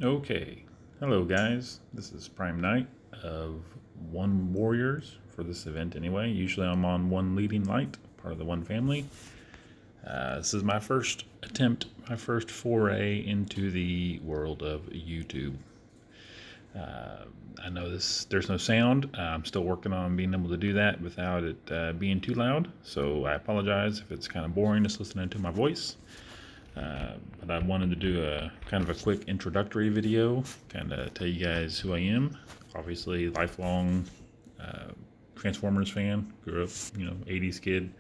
Okay, hello guys. This is Prime Night of One Warriors for this event anyway. Usually I'm on One Leading Light, part of the One family. This is my first attempt, my first foray into the world of YouTube. I know there's no sound. I'm still working on being able to do that without it being too loud, so I apologize if it's kind of boring just listening to my voice. But I wanted to do a kind of a quick introductory video, kind of tell you guys who I am. Obviously, lifelong Transformers fan. Grew up, 80s kid.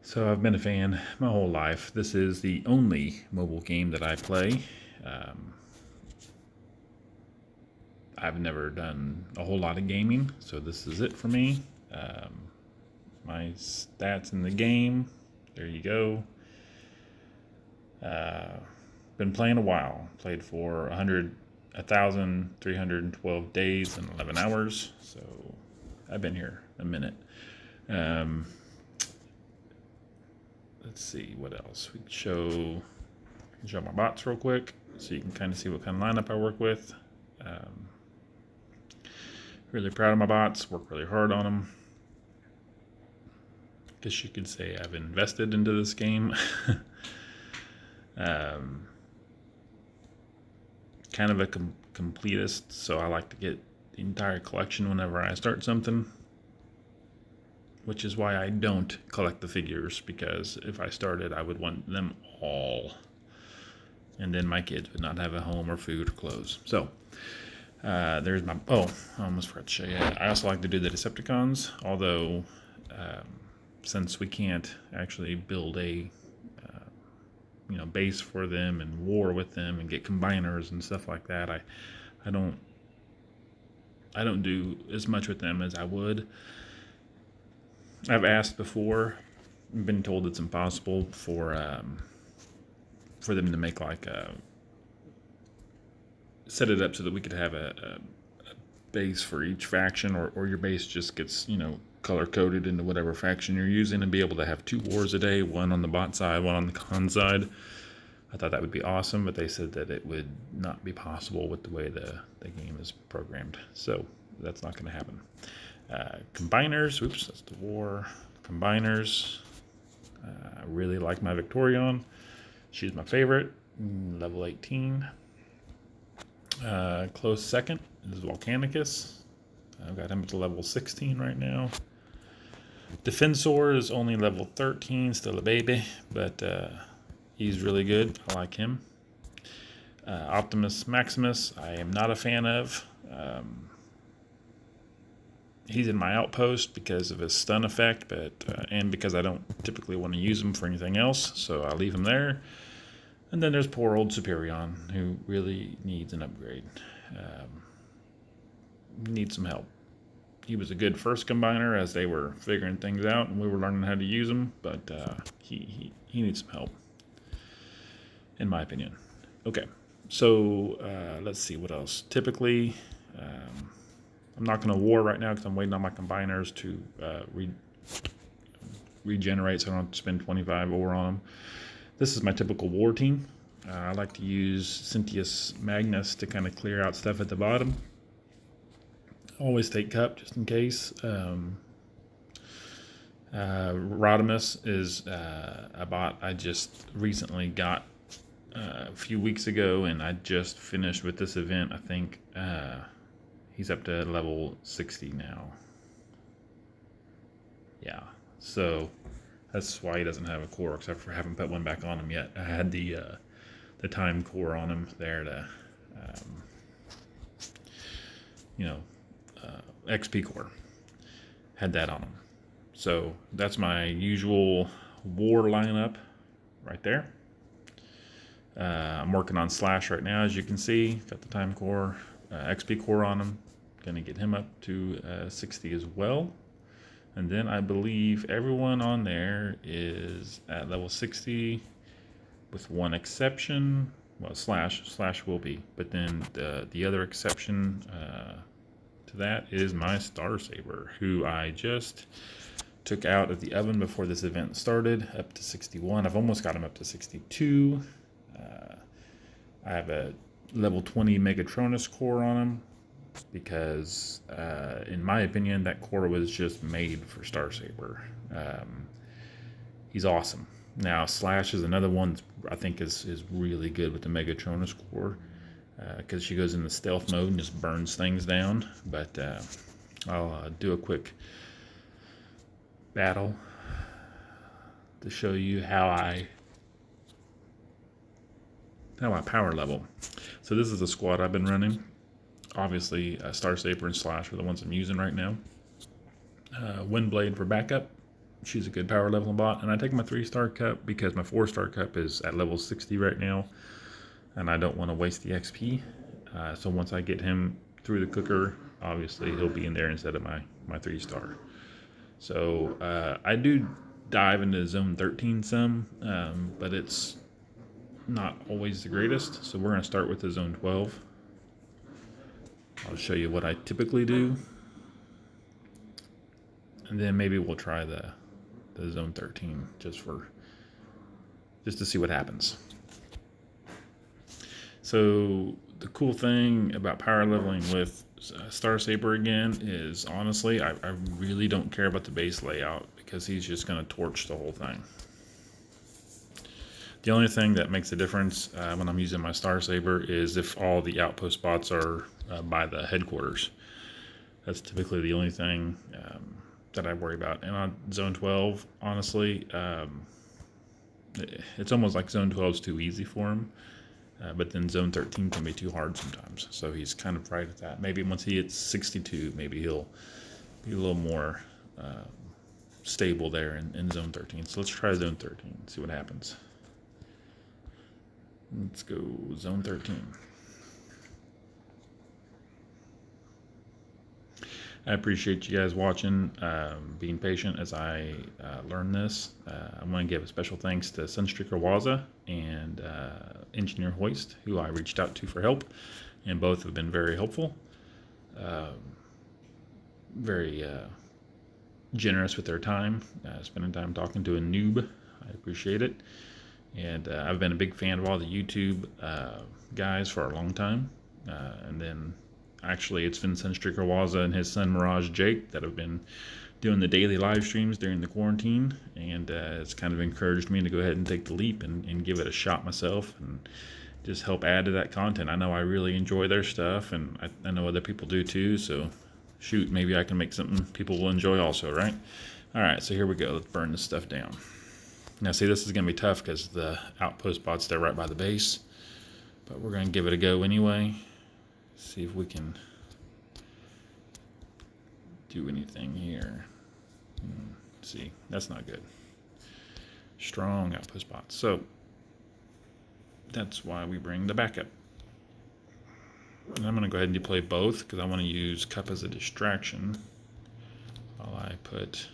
So I've been a fan my whole life. This is the only mobile game that I play. I've never done a whole lot of gaming, so this is it for me. My stats in the game, there you go. Been playing a while. Played for 1,312 days and 11 hours. So I've been here a minute. Let's see what else we can show. Show my bots real quick, so you can kind of see what kind of lineup I work with. Really proud of my bots. Work really hard on them. Guess you could say I've invested into this game. Kind of a completist, so I like to get the entire collection whenever I start something, which is why I don't collect the figures, because if I started, I would want them all, and then my kids would not have a home or food or clothes. So there's my, I almost forgot to show you. I also like to do the Decepticons, although since we can't actually build a base for them and war with them and get combiners and stuff like that, I don't do as much with them as I would. I've asked before, been told it's impossible for them to make like set it up so that we could have a base for each faction, or your base just gets color coded into whatever faction you're using, and be able to have 2 wars a day, one on the bot side, one on the con side. I thought that would be awesome, but they said that it would not be possible with the way the game is programmed. So that's not going to happen. Combiners, oops, that's the war. Combiners, I really like my Victorion. She's my favorite, level 18. Close second is Volcanicus. I've got him at the level 16 right now. Defensor is only level 13, still a baby, but he's really good. I like him. Optimus Maximus, I am not a fan of. He's in my outpost because of his stun effect, but and because I don't typically want to use him for anything else, so I leave him there. And then there's poor old Superion, who really needs an upgrade. Needs some help. He was a good first combiner as they were figuring things out and we were learning how to use them, but he needs some help, in my opinion. Okay, so let's see what else. Typically, I'm not going to war right now because I'm waiting on my combiners to regenerate, so I don't have to spend 25 ore on them. This is my typical war team. I like to use Cynthius Magnus to kind of clear out stuff at the bottom. Always take Cup just in case. Rodimus is a bot I just recently got a few weeks ago, and I just finished with this event. I think he's up to level 60 now. Yeah, so that's why he doesn't have a core, except for I haven't put one back on him yet. I had the time core on him there to XP core. Had that on him. So that's my usual war lineup right there. I'm working on Slash right now, as you can see. Got the time core, XP core on him. Gonna get him up to 60 as well. And then I believe everyone on there is at level 60 with one exception. Well, Slash will be, but then the other exception to that is my Star Saber, who I just took out of the oven before this event started, up to 61. I've almost got him up to 62. I have a level 20 Megatronus core on him because, in my opinion, that core was just made for Star Saber. He's awesome. Now, Slash is another one I think is really good with the Megatronus core because she goes in the stealth mode and just burns things down. But I'll do a quick battle to show you how I power level. So this is the squad I've been running. Obviously, Star Saber and Slash are the ones I'm using right now. Windblade for backup. She's a good power level bot. And I take my 3-star cup because my 4-star cup is at level 60 right now. And I don't want to waste the XP. So once I get him through the cooker, obviously he'll be in there instead of my 3-star. So I do dive into zone 13 some, but it's not always the greatest. So we're going to start with the zone 12. I'll show you what I typically do. And then maybe we'll try the zone 13 just to see what happens. So the cool thing about power leveling with Star Saber again is honestly, I really don't care about the base layout because he's just going to torch the whole thing. The only thing that makes a difference when I'm using my Star Saber is if all the outpost spots are by the headquarters. That's typically the only thing that I worry about. And on Zone 12, honestly, it's almost like Zone 12 is too easy for him. But then Zone 13 can be too hard sometimes. So he's kind of right at that. Maybe once he hits 62, maybe he'll be a little more stable there in Zone 13. So let's try Zone 13 and see what happens. Let's go Zone 13. I appreciate you guys watching, being patient as I learn this. I want to give a special thanks to Sunstreaker Waza and Engineer Hoist, who I reached out to for help, and both have been very helpful. Very generous with their time, spending time talking to a noob. I appreciate it. And I've been a big fan of all the YouTube guys for a long time. And then actually it's been Sunstreaker Waza and his son Mirage Jake that have been doing the daily live streams during the quarantine. And it's kind of encouraged me to go ahead and take the leap and give it a shot myself and just help add to that content. I know I really enjoy their stuff, and I know other people do too. So shoot, maybe I can make something people will enjoy also, right? All right, so here we go. Let's burn this stuff down. Now, see, this is going to be tough because the outpost bot's there right by the base. But we're going to give it a go anyway. See if we can do anything here. See, that's not good. Strong outpost bots. So that's why we bring the backup. And I'm going to go ahead and deploy both because I want to use Cup as a distraction while I put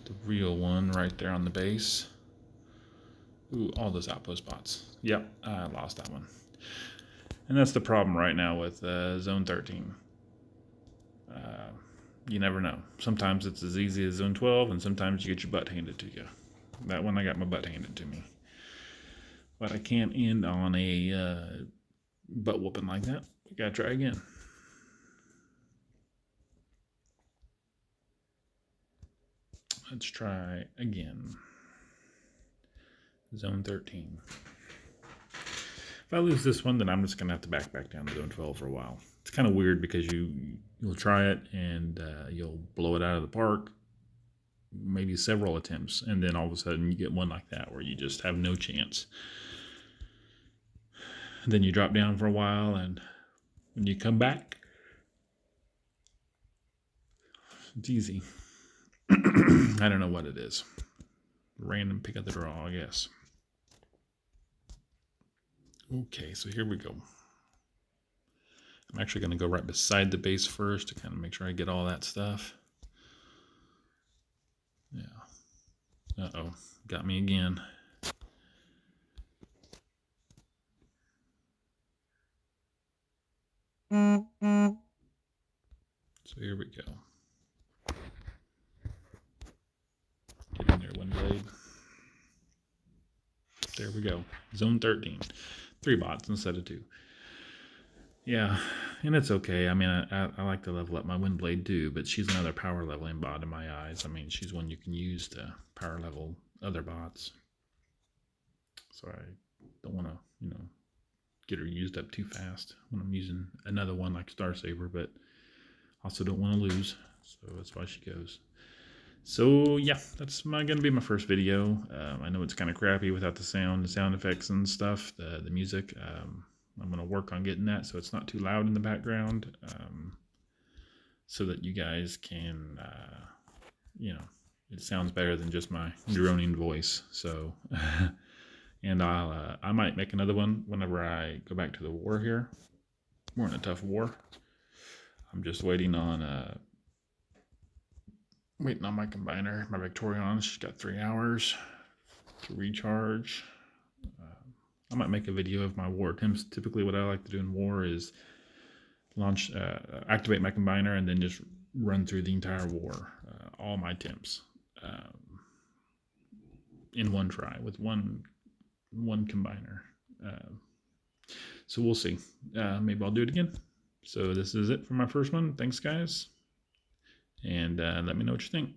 the real one right there on the base. Ooh, all those outpost bots. Yep, I lost that one. And that's the problem right now with Zone 13. You never know. Sometimes it's as easy as Zone 12, and sometimes you get your butt handed to you. That one I got my butt handed to me. But I can't end on a butt whooping like that. We gotta try again. Let's try again. Zone 13. If I lose this one, then I'm just going to have to back down to Zone 12 for a while. It's kind of weird because you'll try it and you'll blow it out of the park, maybe several attempts, and then all of a sudden you get one like that where you just have no chance. And then you drop down for a while, and when you come back, it's easy. I don't know what it is. Random pick of the draw, I guess. Okay, so here we go. I'm actually going to go right beside the base first to kind of make sure I get all that stuff. Yeah. Uh-oh, got me again. So here we go. Get in there, Windblade. There we go. Zone 13. 3 bots instead of 2. Yeah, and it's okay. I mean, I like to level up my Windblade too, but she's another power leveling bot in my eyes. I mean, she's one you can use to power level other bots. So I don't want to, get her used up too fast when I'm using another one like Star Saber, but also don't want to lose. So that's why she goes. So yeah, that's going to be my first video. I know it's kind of crappy without the sound effects and stuff, the music. I'm going to work on getting that so it's not too loud in the background, so that you guys can, it sounds better than just my droning voice. So, and I might make another one whenever I go back to the war here. We're in a tough war. I'm just waiting on my combiner, my Victorion. She's got 3 hours to recharge. I might make a video of my war attempts. Typically what I like to do in war is activate my combiner and then just run through the entire war, all my attempts, in one try with one combiner. So we'll see. Maybe I'll do it again. So this is it for my first one. Thanks, guys. And let me know what you think.